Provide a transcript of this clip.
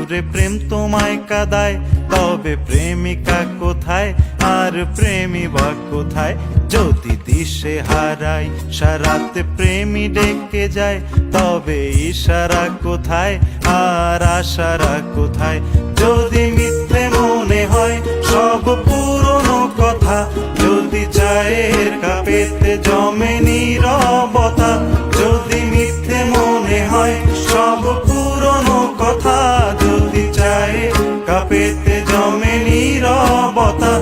আতুরে প্রেম তোমায় কাদায়, তবে প্রেমিকা কোথায় আর প্রেমী বা কোথায়? যদি দিশে হারাই সারাতে প্রেমী ডেকে যায়, তবে ইশারা কোথায় আর আশারা কোথায়? যদি মিথ্যে মনে হয় সব পুরনো কথা, যদি চায়ের কাপেতে জমে নীরবতা, যদি মিথ্যে মনে হয় সব পুরনো কথা, যদি চায়ের কাপেতে জমে নীরবতা,